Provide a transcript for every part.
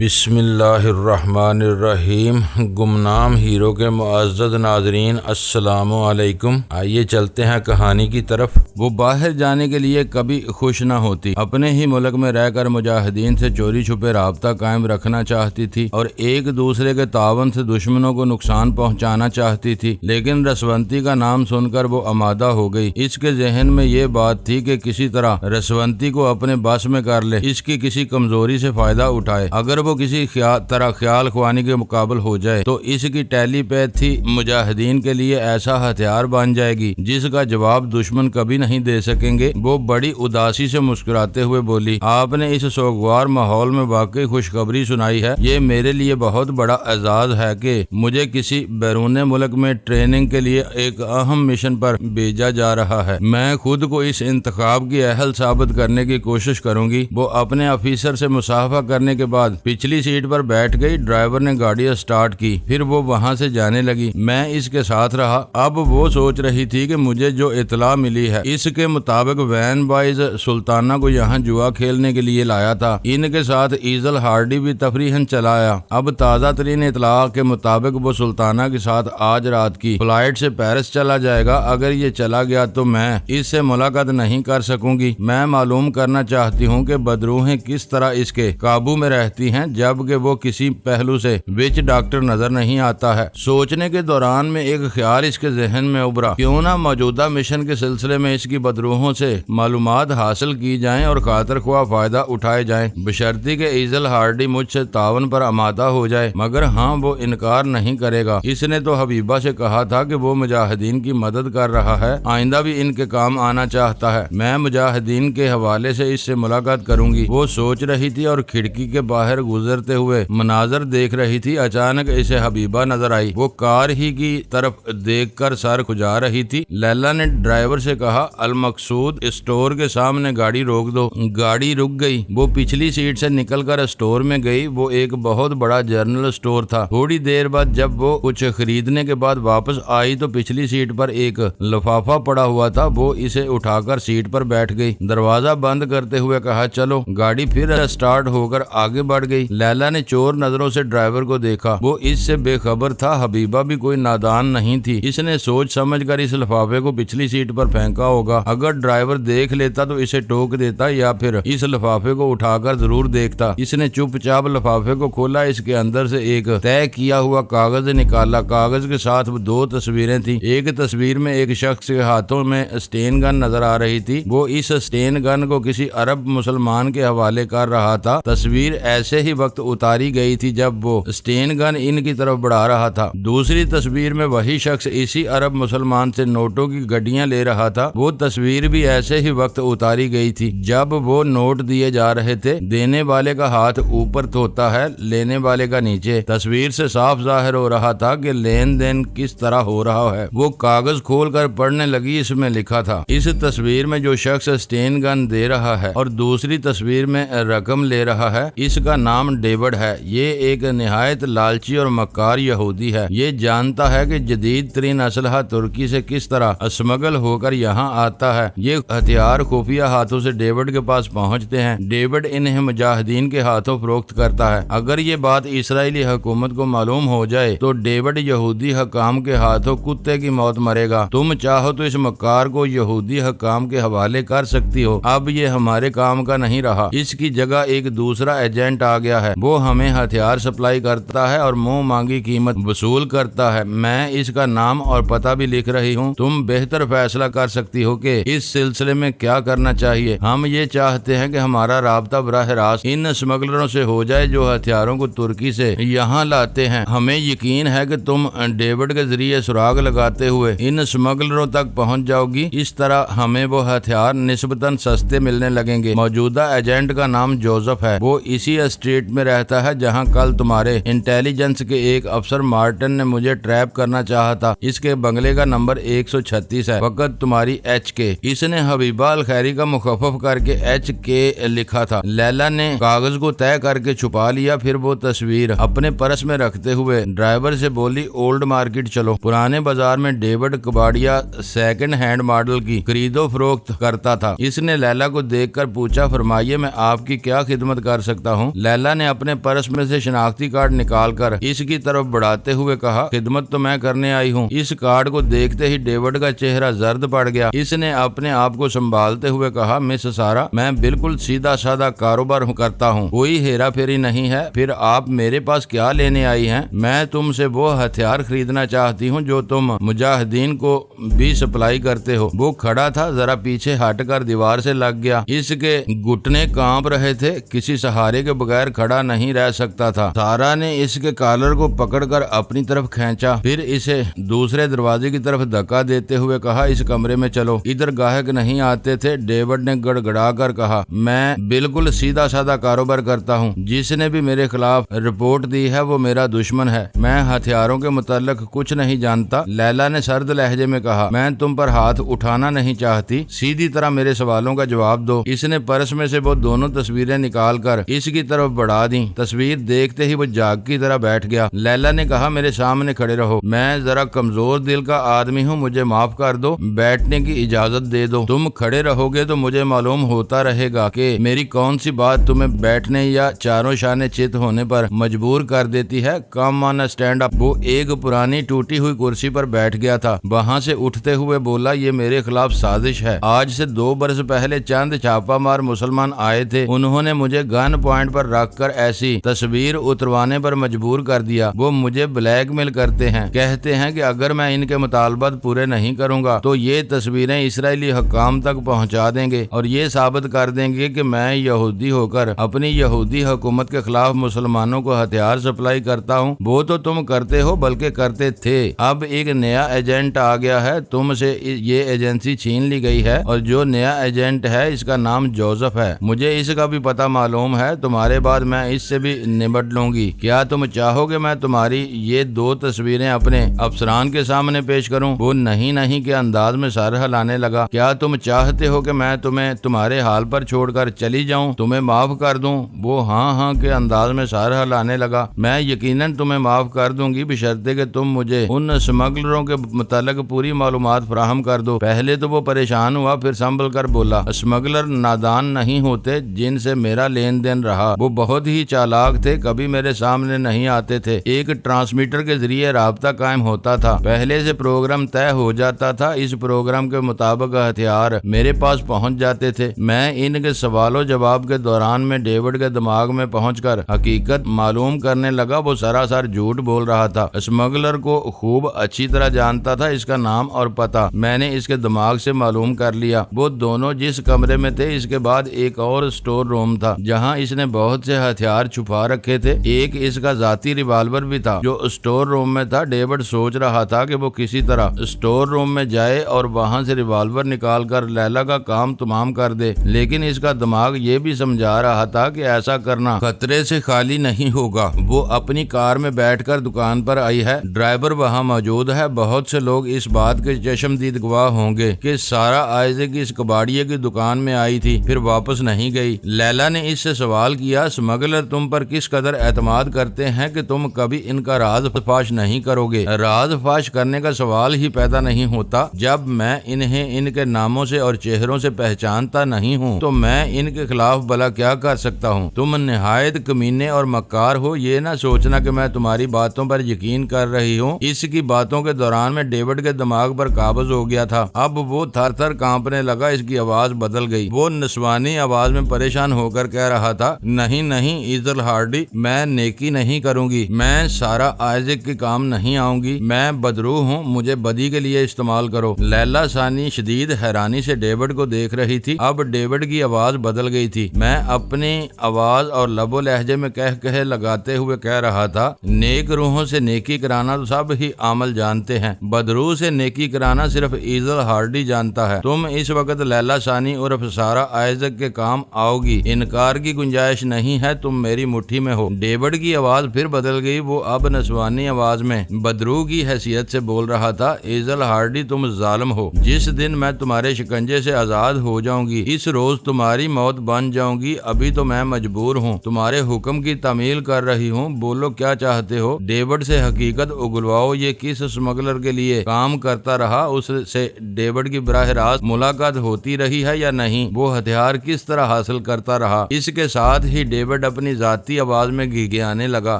بسم اللہ الرحمن الرحیم۔ گمنام ہیرو کے معزز ناظرین السلام علیکم۔ آئیے چلتے ہیں کہانی کی طرف۔ وہ باہر جانے کے لیے کبھی خوش نہ ہوتی، اپنے ہی ملک میں رہ کر مجاہدین سے چوری چھپے رابطہ قائم رکھنا چاہتی تھی اور ایک دوسرے کے تعاون سے دشمنوں کو نقصان پہنچانا چاہتی تھی، لیکن رسونتی کا نام سن کر وہ آمادہ ہو گئی۔ اس کے ذہن میں یہ بات تھی کہ کسی طرح رسونتی کو اپنے بس میں کر لے، اس کی کسی کمزوری سے فائدہ اٹھائے۔ اگر وہ کسی طرح خیال خوانی کے مقابل ہو جائے تو اس کی ٹیلی پیتھی مجاہدین کے لیے ایسا ہتھیار بن جائے گی جس کا جواب دشمن کبھی نہیں دے سکیں گے۔ وہ بڑی اداسی سے مسکراتے ہوئے بولی، آپ نے اس سوگوار ماحول میں واقعی خوشخبری سنائی ہے۔ یہ میرے لیے بہت بڑا اعزاز ہے کہ مجھے کسی بیرون ملک میں ٹریننگ کے لیے ایک اہم مشن پر بھیجا جا رہا ہے۔ میں خود کو اس انتخاب کی اہل ثابت کرنے کی کوشش کروں گی۔ وہ اپنے آفیسر سے مصافحہ کرنے کے بعد پچھلی سیٹ پر بیٹھ گئی۔ ڈرائیور نے گاڑی اسٹارٹ کی، پھر وہ وہاں سے جانے لگی۔ میں اس کے ساتھ رہا۔ اب وہ سوچ رہی تھی کہ مجھے جو اطلاع ملی ہے اس کے مطابق وین بائز سلطانہ کو یہاں جوا کھیلنے کے لیے لایا تھا۔ ان کے ساتھ ایزل ہارڈی بھی تفریحاً چلا آیا۔ اب تازہ ترین اطلاع کے مطابق وہ سلطانہ کے ساتھ آج رات کی فلائٹ سے پیرس چلا جائے گا۔ اگر یہ چلا گیا تو میں اس سے ملاقات نہیں کر سکوں گی۔ میں معلوم کرنا چاہتی ہوں کہ بدروہیں کس طرح اس کے قابو میں رہتی ہیں جبکہ وہ کسی پہلو سے وچ ڈاکٹر نظر نہیں آتا ہے۔ سوچنے کے دوران میں ایک خیال اس کے ذہن میں ابھرا، کیوں نہ موجودہ مشن کے سلسلے میں اس کی بدروہوں سے معلومات حاصل کی جائیں اور خاطر خواہ فائدہ اٹھائے جائیں، بشرطی کہ ایزل ہارڈی مجھ سے تعاون پر آمادہ ہو جائے۔ مگر ہاں، وہ انکار نہیں کرے گا۔ اس نے تو حبیبہ سے کہا تھا کہ وہ مجاہدین کی مدد کر رہا ہے، آئندہ بھی ان کے کام آنا چاہتا ہے۔ میں مجاہدین کے حوالے سے اس سے ملاقات کروں گی۔ وہ سوچ رہی تھی اور کھڑکی کے باہر گزرتے ہوئے مناظر دیکھ رہی تھی۔ اچانک اسے حبیبہ نظر آئی۔ وہ کار ہی کی طرف دیکھ کر سر کھجا رہی تھی۔ لیلا نے ڈرائیور سے کہا، المقصود اسٹور کے سامنے گاڑی روک دو۔ گاڑی رک گئی۔ وہ پچھلی سیٹ سے نکل کر اسٹور میں گئی۔ وہ ایک بہت بڑا جنرل اسٹور تھا۔ تھوڑی دیر بعد جب وہ کچھ خریدنے کے بعد واپس آئی تو پچھلی سیٹ پر ایک لفافہ پڑا ہوا تھا۔ وہ اسے اٹھا کر سیٹ پر بیٹھ گئی۔ دروازہ بند کرتے ہوئے کہا، چلو۔ گاڑی پھر اسٹارٹ ہو کر آگے بڑھ گئی۔ لیلا نے چور نظروں سے ڈرائیور کو دیکھا۔ وہ اس سے بے خبر تھا۔ حبیبہ بھی کوئی نادان نہیں تھی۔ اس نے سوچ سمجھ کر اس لفافے کو پچھلی سیٹ پر پھینکا ہوگا۔ اگر ڈرائیور دیکھ لیتا تو اسے ٹوک دیتا یا پھر اس لفافے کو اٹھا کر ضرور دیکھتا۔ اس نے چپ چاپ لفافے کو کھولا۔ اس کے اندر سے ایک طے کیا ہوا کاغذ نکالا۔ کاغذ کے ساتھ دو تصویریں تھیں۔ ایک تصویر میں ایک شخص کے ہاتھوں میں اسٹین گن نظر آ رہی تھی۔ وہ اس اسٹین گن کو کسی عرب مسلمان کے حوالے کر رہا تھا۔ تصویر ایسے ہی وقت اتاری گئی تھی جب وہ اسٹین گن ان کی طرف بڑھا رہا تھا۔ دوسری تصویر میں وہی شخص اسی عرب مسلمان سے نوٹوں کی گڈیاں لے رہا تھا۔ وہ تصویر بھی ایسے ہی وقت اتاری گئی تھی جب وہ نوٹ دیے جا رہے تھے۔ دینے والے کا ہاتھ اوپر ہوتا ہے، لینے والے کا نیچے۔ تصویر سے صاف ظاہر ہو رہا تھا کہ لین دین کس طرح ہو رہا ہے۔ وہ کاغذ کھول کر پڑھنے لگی۔ اس میں لکھا تھا، اس تصویر میں جو شخص اسٹین گن دے رہا ہے اور دوسری تصویر میں رقم لے رہا ہے، اس کا نام ڈیوڈ ہے۔ یہ ایک نہایت لالچی اور مکار یہودی ہے۔ یہ جانتا ہے کہ جدید ترین اسلحہ ترکی سے کس طرح اسمگل ہو کر یہاں آتا ہے۔ یہ ہتھیار خفیہ ہاتھوں سے ڈیوڈ کے پاس پہنچتے ہیں۔ ڈیوڈ انہیں مجاہدین کے ہاتھوں فروخت کرتا ہے۔ اگر یہ بات اسرائیلی حکومت کو معلوم ہو جائے تو ڈیوڈ یہودی حکام کے ہاتھوں کتے کی موت مرے گا۔ تم چاہو تو اس مکار کو یہودی حکام کے حوالے کر سکتی ہو۔ اب یہ ہمارے کام کا نہیں رہا۔ اس کی جگہ ایک دوسرا ایجنٹ آ گیا ہے۔ وہ ہمیں ہتھیار سپلائی کرتا ہے اور منہ مانگی قیمت وصول کرتا ہے۔ میں اس کا نام اور پتہ بھی لکھ رہی ہوں۔ تم بہتر فیصلہ کر سکتی ہو کہ اس سلسلے میں کیا کرنا چاہیے۔ ہم یہ چاہتے ہیں کہ ہمارا رابطہ براہ راست ان اسمگلروں سے ہو جائے جو ہتھیاروں کو ترکی سے یہاں لاتے ہیں۔ ہمیں یقین ہے کہ تم ڈیوڈ کے ذریعے سراغ لگاتے ہوئے ان اسمگلروں تک پہنچ جاؤ گی۔ اس طرح ہمیں وہ ہتھیار نسبتاً سستے ملنے لگیں گے۔ موجودہ ایجنٹ کا نام جوزف ہے۔ وہ اسی اسٹریٹ میں رہتا ہے جہاں کل تمہارے انٹیلیجنس کے ایک افسر مارٹن نے مجھے ٹریپ کرنا چاہا تھا۔ اس کے بنگلے کا نمبر 136 ہے، فقط تمہاری ایچ کے۔ اس نے حبیبہ الخیری کا مخفف کر کے ایچ کے لکھا تھا۔ لیلا نے کاغذ کو طے کر کے چھپا لیا۔ پھر وہ تصویر اپنے پرس میں رکھتے ہوئے ڈرائیور سے بولی، اولڈ مارکیٹ چلو۔ پرانے بازار میں ڈیوڈ کباڑیا سیکنڈ ہینڈ ماڈل کی خرید و فروخت کرتا تھا۔ اس نے لیلا کو دیکھ کر پوچھا، فرمائیے میں آپ کی کیا خدمت کر سکتا ہوں؟ لیلا لیلا نے اپنے پرس میں سے شناختی کارڈ نکال کر اس کی طرف بڑھاتے ہوئے کہا، خدمت تو میں کرنے آئی ہوں۔ اس کارڈ کو دیکھتے ہی ڈیوڈ کا چہرہ زرد پڑ گیا۔ اس نے اپنے آپ کو سنبھالتے ہوئے کہا، مس سارا، میں بالکل سیدھا سادہ کاروبار کرتا ہوں، کوئی ہیرا پھیری نہیں ہے۔ پھر آپ میرے پاس کیا لینے آئی ہیں؟ میں تم سے وہ ہتھیار خریدنا چاہتی ہوں جو تم مجاہدین کو بھی سپلائی کرتے ہو۔ وہ کھڑا تھا، ذرا پیچھے ہٹ کر دیوار سے لگ گیا۔ اس کے گھٹنے کانپ رہے تھے، کسی سہارے کے بغیر کھڑا نہیں رہ سکتا تھا۔ سارا نے اس کے کالر کو پکڑ کر اپنی طرف کھینچا، پھر اسے دوسرے دروازے کی طرف دھکا دیتے ہوئے کہا، اس کمرے میں چلو، ادھر گاہک نہیں آتے تھے۔ ڈیوڈ نے گڑ گڑا کر کہا، میں بالکل سیدھا سادہ کاروبار کرتا ہوں، جس نے بھی میرے خلاف رپورٹ دی ہے وہ میرا دشمن ہے، میں ہتھیاروں کے متعلق کچھ نہیں جانتا۔ لیلا نے سرد لہجے میں کہا، میں تم پر ہاتھ اٹھانا نہیں چاہتی، سیدھی طرح میرے سوالوں کا جواب دو۔ اس نے پرس میں سے وہ دونوں تصویریں نکال کر اس کی طرف بڑھا دیں۔ تصویر دیکھتے ہی وہ جاگ کی طرح بیٹھ گیا۔ لیلا نے کہا، میرے سامنے کھڑے رہو، میں ذرا کمزور دل کا آدمی ہوں، مجھے معاف کر دو، بیٹھنے کی اجازت دے دو۔ تم کھڑے رہو گے تو مجھے معلوم ہوتا رہے گا کہ میری کون سی بات تمہیں بیٹھنے یا چاروں شانے چت ہونے پر مجبور کر دیتی ہے۔ کم آن اسٹینڈ اپ۔ وہ ایک پرانی ٹوٹی ہوئی کرسی پر بیٹھ گیا تھا، وہاں سے اٹھتے ہوئے بولا، یہ میرے خلاف سازش ہے۔ آج سے 2 برس پہلے چند چھاپا مار مسلمان آئے تھے، انہوں نے مجھے گن پوائنٹ پر رکھ کر ایسی تصویر اتروانے پر مجبور کر دیا۔ وہ مجھے بلیک میل کرتے ہیں، کہتے ہیں کہ اگر میں ان کے مطالبات پورے نہیں کروں گا تو یہ تصویریں اسرائیلی حکام تک پہنچا دیں گے اور یہ ثابت کر دیں گے کہ میں یہودی ہو کر اپنی یہودی حکومت کے خلاف مسلمانوں کو ہتھیار سپلائی کرتا ہوں۔ وہ تو تم کرتے ہو، بلکہ کرتے تھے، اب ایک نیا ایجنٹ آ گیا ہے، تم سے یہ ایجنسی چھین لی گئی ہے اور جو نیا ایجنٹ ہے اس کا نام جوزف ہے۔ مجھے اس کا بھی پتہ معلوم ہے، تمہارے بعد میں اس سے بھی نمٹ لوں گی۔ کیا تم چاہو گے میں تمہاری یہ 2 تصویریں اپنے افسران کے سامنے پیش کروں؟ وہ نہیں کے انداز میں سر ہلانے لگا۔ کیا تم چاہتے ہو کہ میں تمہیں تمہارے حال پر چھوڑ کر چلی جاؤں، تمہیں معاف کر دوں؟ وہ ہاں کے انداز میں سر ہلانے لگا۔ میں یقیناً تمہیں معاف کر دوں گی، بشرطے کہ تم مجھے ان اسمگلروں کے متعلق پوری معلومات فراہم کر دو۔ پہلے تو وہ پریشان ہوا، پھر سنبھل کر بولا، اسمگلر نادان نہیں ہوتے جن سے میرا لین دین رہا، وہ بہت ہی چالاک تھے، کبھی میرے سامنے نہیں آتے تھے، ایک ٹرانسمیٹر کے ذریعے رابطہ قائم ہوتا تھا، پہلے سے پروگرام طے ہو جاتا تھا، اس پروگرام کے مطابق ہتھیار میرے پاس پہنچ جاتے تھے۔ میں ان کے سوال و جواب کے دوران میں ڈیوڈ کے دماغ میں پہنچ کر حقیقت معلوم کرنے لگا، وہ سراسر جھوٹ بول رہا تھا۔ اسمگلر کو خوب اچھی طرح جانتا تھا، اس کا نام اور پتہ میں نے اس کے دماغ سے معلوم کر لیا۔ وہ دونوں جس کمرے میں تھے، اس کے بعد ایک اور سٹور روم تھا جہاں اس نے بہت سے ہتھیار چھپا رکھے تھے، ایک اس کا ذاتی ریوالور بھی تھا جو سٹور روم میں تھا۔ ڈیوڈ سوچ رہا تھا کہ وہ کسی طرح سٹور روم میں جائے اور وہاں سے ریوالور نکال کر لیلا کا کام تمام کر دے، لیکن اس کا دماغ یہ بھی سمجھا رہا تھا کہ ایسا کرنا خطرے سے خالی نہیں ہوگا۔ وہ اپنی کار میں بیٹھ کر دکان پر آئی ہے، ڈرائیور وہاں موجود ہے، بہت سے لوگ اس بات کے چشمدید گواہ ہوں گے کہ سارا آئزے کی اس کباڑیے کی دکان میں آئی تھی، پھر واپس نہیں گئی۔ لیلا نے اس سے سوال کیا، اسمگلر تم پر کس قدر اعتماد کرتے ہیں کہ تم کبھی ان کا راز فاش نہیں کرو گے؟ راز فاش کرنے کا سوال ہی پیدا نہیں ہوتا، جب میں انہیں ان کے ناموں سے اور چہروں سے پہچانتا نہیں ہوں تو میں ان کے خلاف بھلا کیا کر سکتا ہوں؟ تم نہایت کمینے اور مکار ہو، یہ نہ سوچنا کہ میں تمہاری باتوں پر یقین کر رہی ہوں۔ اس کی باتوں کے دوران میں ڈیوڈ کے دماغ پر قابض ہو گیا تھا، اب وہ تھر تھر کانپنے لگا، اس کی آواز بدل گئی، وہ نسوانی آواز میں پریشان ہو کر کہہ رہا تھا، نہیں ایزل ہارڈی، میں نیکی نہیں کروں گی، میں سارا آئزک کے کام نہیں آؤں گی، میں بدروح ہوں، مجھے بدی کے لیے استعمال کرو۔ لیلا ثانی شدید حیرانی سے ڈیوڈ کو دیکھ رہی تھی، اب ڈیوڈ کی آواز بدل گئی تھی۔ میں اپنی آواز اور لب و لہجے میں کہہ لگاتے ہوئے کہہ رہا تھا، نیک روحوں سے نیکی کرانا تو سب ہی عمل جانتے ہیں، بدروح سے نیکی کرانا صرف ایزل ہارڈی جانتا ہے۔ تم اس وقت لیلا ثانی اور سارا آئزک کے کام آؤ گی، انکار کی گنجائش نہیں ہے، تم میری مٹھی میں ہو۔ ڈیوڈ کی آواز پھر بدل گئی، وہ اب نسوانی آواز میں بدروح کی حیثیت سے بول رہا تھا، ایزل ہارڈی تم ظالم ہو، جس دن میں تمہارے شکنجے سے آزاد ہو جاؤں گی اس روز تمہاری موت بن جاؤں گی، ابھی تو میں مجبور ہوں، تمہارے حکم کی تعمیل کر رہی ہوں، بولو کیا چاہتے ہو؟ ڈیوڈ سے حقیقت اگلواؤ، یہ کس اسمگلر کے لیے کام کرتا رہا؟ اس سے ڈیوڈ کی براہ راست ملاقات ہوتی رہی ہے یا نہیں؟ وہ ہتھیار کس طرح حاصل کرتا رہا؟ اس کے ساتھ ہی ڈیوڈ ڈیوڈ اپنی ذاتی آواز میں گھگیانے لگا،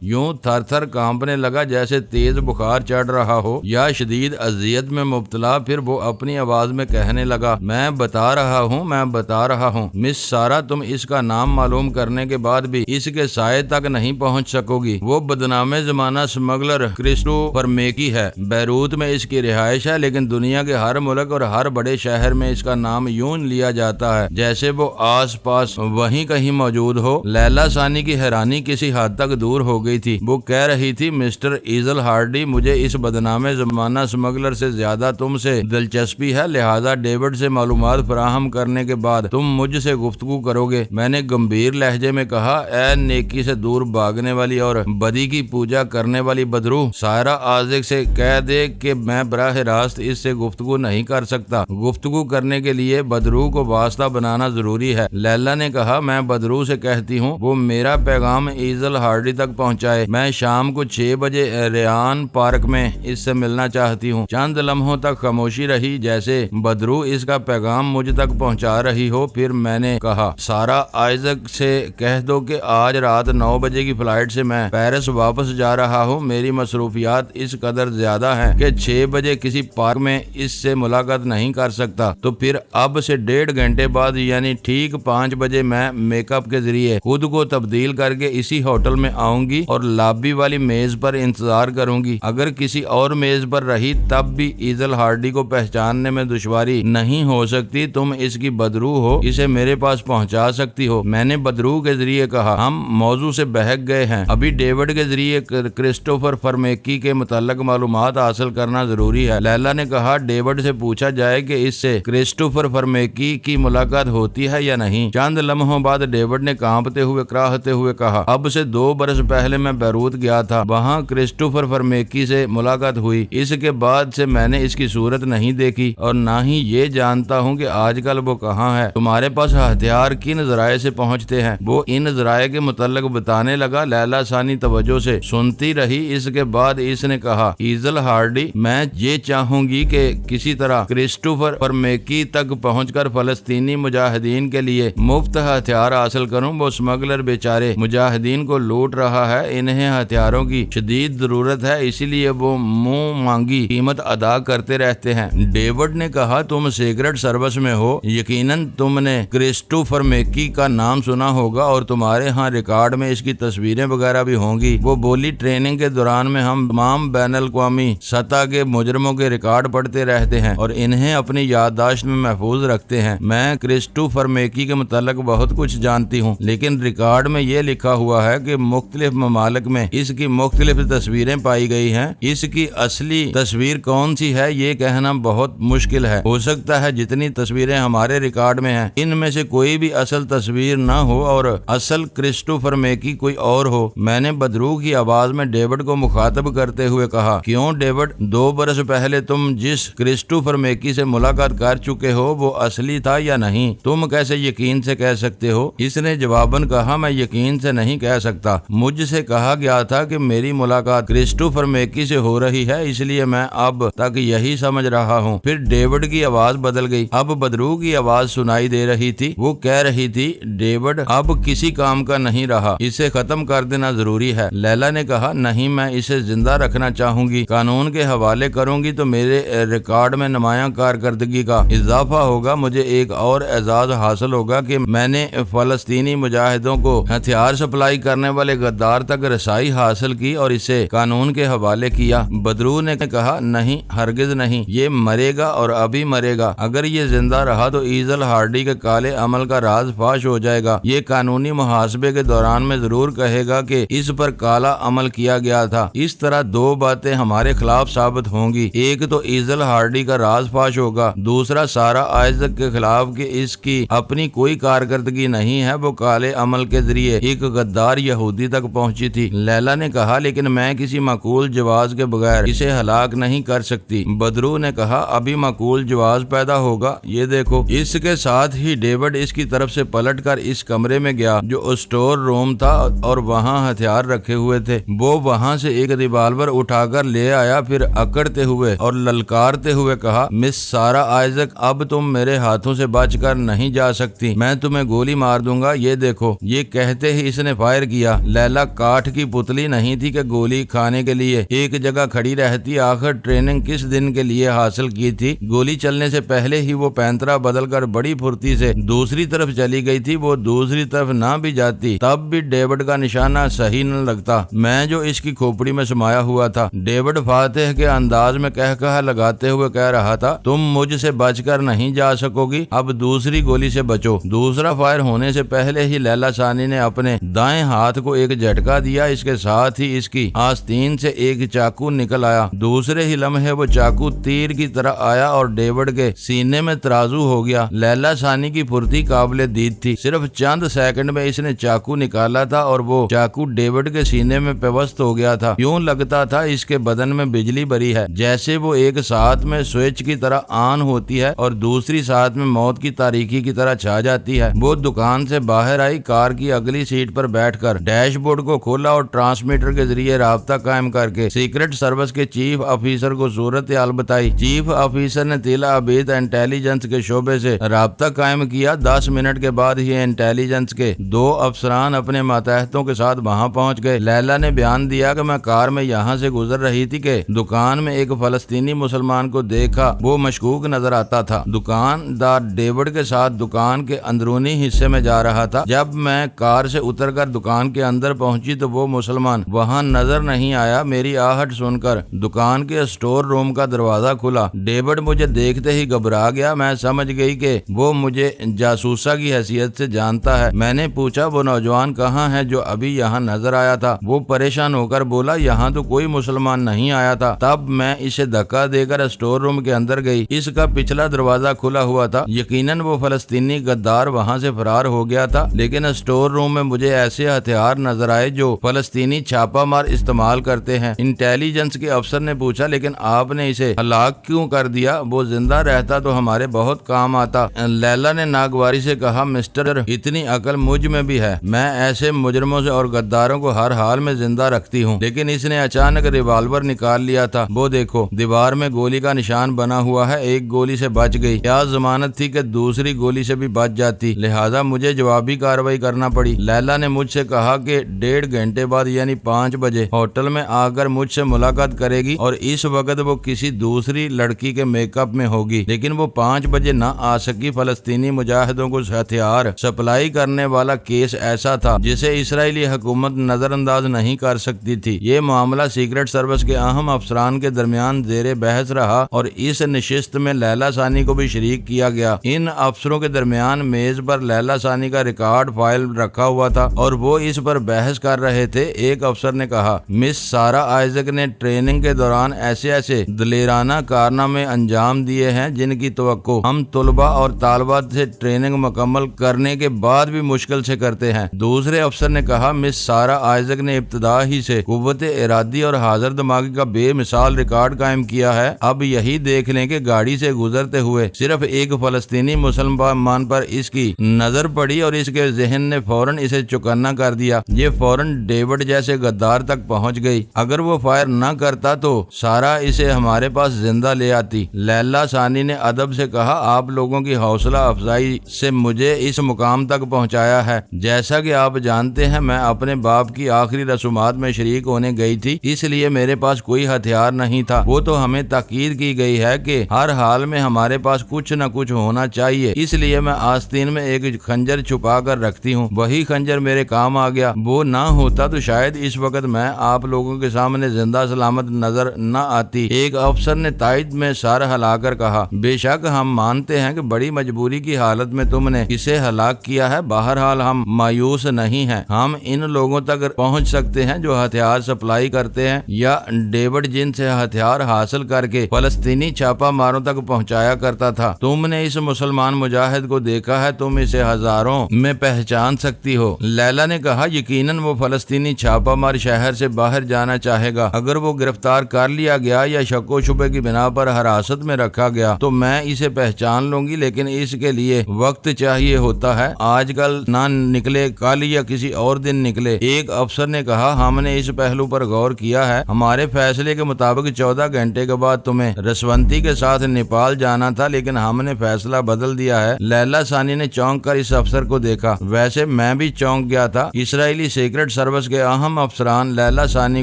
یوں تھر تھر کانپنے لگا جیسے تیز بخار چڑھ رہا ہو یا شدید اذیت میں مبتلا۔ پھر وہ اپنی آواز میں کہنے لگا، میں بتا رہا ہوں مس سارا، تم اس کا نام معلوم کرنے کے بعد بھی اس کے سائے تک نہیں پہنچ سکو گی۔ وہ بدنام زمانہ اسمگلر کرسٹوفر میکی ہے، بیروت میں اس کی رہائش ہے، لیکن دنیا کے ہر ملک اور ہر بڑے شہر میں اس کا نام یوں لیا جاتا ہے جیسے وہ آس پاس وہیں کہیں موجود ہو۔ لیلا ثانی کی حیرانی کسی حد تک دور ہو گئی تھی۔ وہ کہہ رہی تھی، مسٹر ایزل ہارڈی، مجھے اس بدنام زمانہ اسمگلر سے زیادہ تم سے دلچسپی ہے، لہذا ڈیوڈ سے معلومات فراہم کرنے کے بعد تم مجھ سے گفتگو کرو گے۔ میں نے گمبھیر لہجے میں کہا، اے نیکی سے دور بھاگنے والی اور بدی کی پوجا کرنے والی بدرو، سائرہ آزق سے کہہ دے کہ میں براہ راست اس سے گفتگو نہیں کر سکتا۔ گفتگو کرنے کے لیے بدرو کو واسطہ بنانا ضروری ہے۔ لیلا نے کہا، میں بدرو سے کہتی ہوں وہ میرا پیغام ایزل ہارڈی تک پہنچائے۔ میں شام کو 6 بجے ریان پارک میں اس سے ملنا چاہتی ہوں۔ چند لمحوں تک خاموشی رہی، جیسے بدرو اس کا پیغام مجھ تک پہنچا رہی ہو۔ پھر میں نے کہا، سارہ آئزک سے کہہ دو کہ آج رات 9 بجے کی فلائٹ سے میں پیرس واپس جا رہا ہوں۔ میری مصروفیات اس قدر زیادہ ہیں کہ 6 بجے کسی پارک میں اس سے ملاقات نہیں کر سکتا۔ تو پھر اب سے 1.5 گھنٹے بعد یعنی ٹھیک 5 بجے میں میک اپ کے ذریعے خود کو تبدیل کر کے اسی ہوٹل میں آؤں گی اور لابی والی میز پر انتظار کروں گی۔ اگر کسی اور میز پر رہی تب بھی ایزل ہارڈی کو پہچاننے میں دشواری نہیں ہو سکتی۔ تم اس کی بدرو ہو، اسے میرے پاس پہنچا سکتی ہو۔ میں نے بدرو کے ذریعے کہا، ہم موضوع سے بہک گئے ہیں، ابھی ڈیوڈ کے ذریعے کرسٹوفر فرمیکی کے متعلق معلومات حاصل کرنا ضروری ہے۔ لیلا نے کہا، ڈیوڈ سے پوچھا جائے کہ اس سے کرسٹوفر فرمیکی کی ملاقات ہوتی ہے یا نہیں۔ چند لمحوں بعد ڈیوڈ نے کانپتے ہوئے کراہتے ہوئے کہا، اب سے 2 برس پہلے میں بیروت گیا تھا، وہاں کرسٹوفر فرمیکی سے ملاقات ہوئی۔ اس کے بعد سے میں نے اس کی صورت نہیں دیکھی اور نہ ہی یہ جانتا ہوں کہ آج کل وہ کہاں ہے۔ تمہارے پاس ہتھیار کن ذرائع سے پہنچتے ہیں؟ وہ ان ذرائع کے متعلق بتانے لگا۔ لیلا ثانی توجہ سے سنتی رہی۔ اس کے بعد اس نے کہا، ایزل ہارڈی، میں یہ چاہوں گی کہ کسی طرح کرسٹوفر فرمیکی تک پہنچ کر فلسطینی مجاہدین کے لیے مفت ہتھیار حاصل کروں۔ وہ اسمگلر بیچارے مجاہدین کو لوٹ رہا ہے، انہیں ہتھیاروں کی شدید ضرورت ہے، اسی لیے وہ منہ مانگی قیمت ادا کرتے رہتے ہیں۔ ڈیوڈ نے کہا، تم سیکرٹ سروس میں ہو، یقیناً تم نے کرسٹوفر میکی کا نام سنا ہوگا اور تمہارے ہاں ریکارڈ میں اس کی تصویریں وغیرہ بھی ہوں گی۔ وہ بولی، ٹریننگ کے دوران میں ہم تمام بین الاقوامی سطح کے مجرموں کے ریکارڈ پڑھتے رہتے ہیں اور انہیں اپنی یادداشت میں محفوظ رکھتے ہیں۔ میں کرسٹوفر میکی کے متعلق بہت کچھ جانتی ہوں، لیکن ریکارڈ میں یہ لکھا ہوا ہے کہ مختلف ممالک میں اس کی مختلف تصویریں پائی گئی ہیں۔ اس کی اصلی تصویر کون سی ہے یہ کہنا بہت مشکل ہے۔ ہو سکتا ہے جتنی تصویریں ہمارے ریکارڈ میں ہیں ان میں سے کوئی بھی اصل تصویر نہ ہو اور اصل کرسٹوفر میکی کوئی اور ہو۔ میں نے بدرو کی آواز میں ڈیوڈ کو مخاطب کرتے ہوئے کہا، کیوں ڈیوڈ، 2 برس پہلے تم جس کرسٹوفر میکی سے ملاقات کر چکے ہو وہ اصلی تھا یا نہیں؟ تم کیسے یقین سے کہہ سکتے ہو؟ اس نے جواباً کہا، میں یقین سے نہیں کہہ سکتا۔ مجھ سے کہا گیا تھا کہ میری ملاقات کرسٹوفر میکی سے ہو رہی ہے، اس لیے میں اب تک یہی سمجھ رہا ہوں۔ پھر ڈیوڈ کی آواز بدل گئی، اب بدرو کی آواز سنائی دے رہی تھی۔ وہ کہہ رہی تھی، ڈیوڈ اب کسی کام کا نہیں رہا، اسے ختم کر دینا ضروری ہے۔ لیلا نے کہا، نہیں، میں اسے زندہ رکھنا چاہوں گی، قانون کے حوالے کروں گی تو میرے ریکارڈ میں نمایاں کارکردگی کا اضافہ ہوگا۔ مجھے ایک اور اعزاز حاصل ہوگا کہ میں نے فلسطینی مجاہدوں کو ہتھیار سپلائی کرنے والے غدار تک رسائی حاصل کی اور اسے قانون کے حوالے کیا۔ بدرو نے کہا، نہیں، ہرگز نہیں، یہ مرے گا اور ابھی مرے گا۔ اگر یہ زندہ رہا تو ایزل ہارڈی کے کالے عمل کا راز فاش ہو جائے گا۔ یہ قانونی محاسبے کے دوران میں ضرور کہے گا کہ اس پر کالا عمل کیا گیا تھا۔ اس طرح 2 باتیں ہمارے خلاف ثابت ہوں گی، ایک تو ایزل ہارڈی کا راز فاش ہوگا، دوسرا سارہ آئزک کے خلاف کہ اس کی اپنی کوئی کارکردگی نہیں ہے، وہ کالے عمل کے ذریعے ایک غدار یہودی تک پہنچی تھی۔ لیلا نے کہا، لیکن میں کسی معقول جواز کے بغیر اسے ہلاک نہیں کر سکتی۔ بدرو نے کہا، ابھی معقول جواز پیدا ہوگا، یہ دیکھو۔ اس کے ساتھ ہی ڈیوڈ اس کی طرف سے پلٹ کر اس کمرے میں گیا جو اسٹور روم تھا اور وہاں ہتھیار رکھے ہوئے تھے۔ وہ وہاں سے ایک ریوالور اٹھا کر لے آیا، پھر اکڑتے ہوئے اور للکارتے ہوئے کہا، مس سارہ آئزک، اب تم میرے ہاتھوں سے بچ کر نہیں جا سکتی، میں تمہیں گولی مار دوں گا، یہ دیکھو۔ یہ کہتے ہی اس نے فائر کیا۔ لیلا کاٹھ کی پتلی نہیں تھی کہ گولی کھانے کے لیے ایک جگہ کھڑی رہتی۔ آخر ٹریننگ کس دن کے لیے حاصل کی تھی؟ گولی چلنے سے پہلے ہی وہ پینترا بدل کر بڑی پھرتی سے دوسری طرف چلی گئی تھی۔ وہ دوسری طرف نہ بھی جاتی تب بھی ڈیوڈ کا نشانہ صحیح نہ لگتا، میں جو اس کی کھوپڑی میں سمایا ہوا تھا۔ ڈیوڈ فاتح کے انداز میں کہا لگاتے ہوئے کہہ رہا تھا، تم مجھ سے بچ کر نہیں جا سکو گی، اب دوسری گولی سے بچو۔ دوسرا فائر ہونے سے پہلے ہی لیلا ثانی نے اپنے دائیں ہاتھ کو ایک جھٹکا دیا، اس کے ساتھ ہی اس کی آستین سے ایک چاقو نکل آیا۔ دوسرے ہی لمحے وہ چاقو تیر کی طرح آیا اور ڈیوڈ کے سینے میں ترازو ہو گیا۔ لیلا ثانی کی پھرتی قابل دید تھی، صرف چند سیکنڈ میں اس نے چاقو نکالا تھا اور وہ چاقو ڈیوڈ کے سینے میں پیوست ہو گیا تھا۔ یوں لگتا تھا اس کے بدن میں بجلی بری ہے، جیسے وہ ایک ساتھ میں سوئچ کی طرح آن ہوتی ہے اور دوسری ساتھ میں موت کی تاریکی کی طرح چھا جاتی ہے۔ وہ دکان سے باہر آئی، کار کی اگلی سیٹ پر بیٹھ کر ڈیش بورڈ کو کھولا اور ٹرانسمیٹر کے ذریعے رابطہ قائم کر کے سیکرٹ سروس کے چیف آفیسر کو صورتحال بتائی۔ چیف آفیسر نے طیلہ عبید انٹیلیجنس کے شعبے سے رابطہ قائم کیا۔ 10 منٹ کے بعد ہی انٹیلیجنس کے 2 افسران اپنے ماتحتوں کے ساتھ وہاں پہنچ گئے۔ لیلا نے بیان دیا کہ میں کار میں یہاں سے گزر رہی تھی کہ دکان میں ایک فلسطینی مسلمان کو دیکھا، وہ مشکوک نظر آتا تھا۔ دکاندار ڈیوڈ کے ساتھ دکان کے اندرونی حصے میں جا رہا تھا۔ جب میں کار سے اتر کر دکان کے اندر پہنچی تو وہ مسلمان وہاں نظر نہیں آیا۔ میری آہٹ سن کر دکان کے اسٹور روم کا دروازہ کھلا۔ ڈیوڈ مجھے دیکھتے ہی گھبرا گیا۔ میں سمجھ گئی کہ وہ مجھے جاسوسا کی حیثیت سے جانتا ہے۔ میں نے پوچھا، وہ نوجوان کہاں ہے جو ابھی یہاں نظر آیا تھا؟ وہ پریشان ہو کر بولا، یہاں تو کوئی مسلمان نہیں آیا تھا۔ تب میں اسے دھکا دے کر اسٹور روم کے اندر گئی۔ اس کا پچھلا دروازہ کھلا ہوا تھا۔ یقیناً وہ فلسطینی غدار وہاں سے فرار ہو گیا تھا، لیکن اسٹور روم میں مجھے ایسے ہتھیار نظر آئے جو فلسطینی چھاپا مار استعمال کرتے ہیں۔ انٹیلیجنس کے افسر نے پوچھا، لیکن آپ نے اسے ہلاک کیوں کر دیا؟ وہ زندہ رہتا تو ہمارے بہت کام آتا۔ لیلا نے ناگواری سے کہا، مسٹر، اتنی عقل مجھ میں بھی ہے، میں ایسے مجرموں سے اور غداروں کو ہر حال میں زندہ رکھتی ہوں۔ لیکن اس نے اچانک ریوالور نکال لیا تھا، وہ دیکھو دیوار میں گولی کا نشان بنا ہوا ہے۔ ایک گولی سے بچ گئی، کیا ضمانت تھی کہ دوسری گولی سے بھی بچ جاتی؟ لہذا مجھے جوابی کارروائی کرنا پڑی۔ لیلا نے مجھ سے کہا کہ 1.5 گھنٹے بعد یعنی 5 بجے ہوٹل میں آ کر مجھ سے ملاقات کرے گی اور اس وقت وہ کسی دوسری لڑکی کے میک اپ میں ہوگی، لیکن وہ 5 بجے نہ آ سکی۔ فلسطینی مجاہدوں کو ہتھیار سپلائی کرنے والا کیس ایسا تھا جسے اسرائیلی حکومت نظر انداز نہیں کر سکتی تھی۔ یہ معاملہ سیکرٹ سروس کے اہم افسران کے درمیان زیر بحث رہا اور اس نشست میں لیلا ثانی کو بھی شریک کیا گیا۔ ان افسروں کے درمیان میز پر لیلا ثانی کا ریکارڈ فائل رکھا ہوا تھا اور وہ اس پر بحث کر رہے تھے۔ ایک افسر نے کہا، مس سارا آئزک نے ٹریننگ کے دوران ایسے دلیرانہ کارنامے انجام دیے ہیں جن کی توقع ہم طلباء اور طالبات سے ٹریننگ مکمل کرنے کے بعد بھی مشکل سے کرتے ہیں۔ دوسرے افسر نے کہا، مس سارا آئزک نے ابتدا ہی سے قوت ارادی اور حاضر دماغی کا بے مثال ریکارڈ قائم کیا ہے۔ اب یہی دیکھ لیں کہ گاڑی سے گزرتے ہوئے صرف ایک فلسطینی مسلمان پر اس کی نظر پڑی اور اس کے ذہن نے فوراً اسے چوکنا کر دیا۔ یہ فوراً ڈیوڈ جیسے غدار تک پہنچ گئی۔ اگر وہ فائر نہ کرتا تو سارا اسے ہمارے پاس زندہ لے آتی۔ لیلا ثانی نے ادب سے کہا، آپ لوگوں کی حوصلہ افزائی سے مجھے اس مقام تک پہنچایا ہے۔ جیسا کہ آپ جانتے ہیں، میں اپنے باپ کی آخری رسومات میں شریک ہونے گئی تھی، اس لیے میرے پاس کوئی ہتھیار نہیں تھا۔ وہ تو ہمیں تاکید کی گئی ہے کہ ہر حال میں ہمارے پاس کچھ نہ کچھ ہونا چاہیے، اس لیے میں آستین میں ایک خنجر چھپا کر رکھتی ہوں۔ وہی خنجر میرے کام آ گیا۔ وہ نہ ہوتا تو شاید اس وقت میں آپ لوگوں کے سامنے زندہ سلامت نظر نہ آتی۔ ایک افسر نے تائید میں سر ہلا کر کہا، بے شک ہم مانتے ہیں کہ بڑی مجبوری کی حالت میں تم نے اسے ہلاک کیا ہے، بہرحال ہم مایوس نہیں ہیں۔ ہم ان لوگوں تک پہنچ سکتے ہیں جو ہتھیار سپلائی کرتے ہیں یا ڈیوڈ جن سے ہتھیار حاصل کر کے فلسطینی چھاپا ماروں تک پہنچایا کرتا تھا۔ تم نے اس مسلمان مجاہد کو دیکھا ہے، تم اسے ہزاروں میں پہچان سکتی ہو۔ لیلا نے کہا، یقیناً وہ فلسطینی چھاپا مار شہر سے باہر جانا چاہے گا۔ اگر وہ گرفتار کر لیا گیا یا شک و شبے کی بنا پر حراست میں رکھا گیا تو میں اسے پہچان لوں گی، لیکن اس کے لیے وقت چاہیے ہوتا ہے۔ آج کل نہ نکلے، کل یا کسی اور دن نکلے۔ ایک افسر نے کہا، ہم نے اس پہلو پر غور کیا ہے، ہمارے فیصلے کے مطابق 14 گھنٹے کے بعد تمہیں رسونتی کے ساتھ نیپال جانا تھا، لیکن ہم نے فیصلہ بدل دیا ہے۔ لیلا ثانی نے چونک کر اس افسر کو دیکھا۔ ویسے میں بھی چونک گیا تھا۔ اسرائیلی سیکرٹ سروس کے اہم افسران لیلا ثانی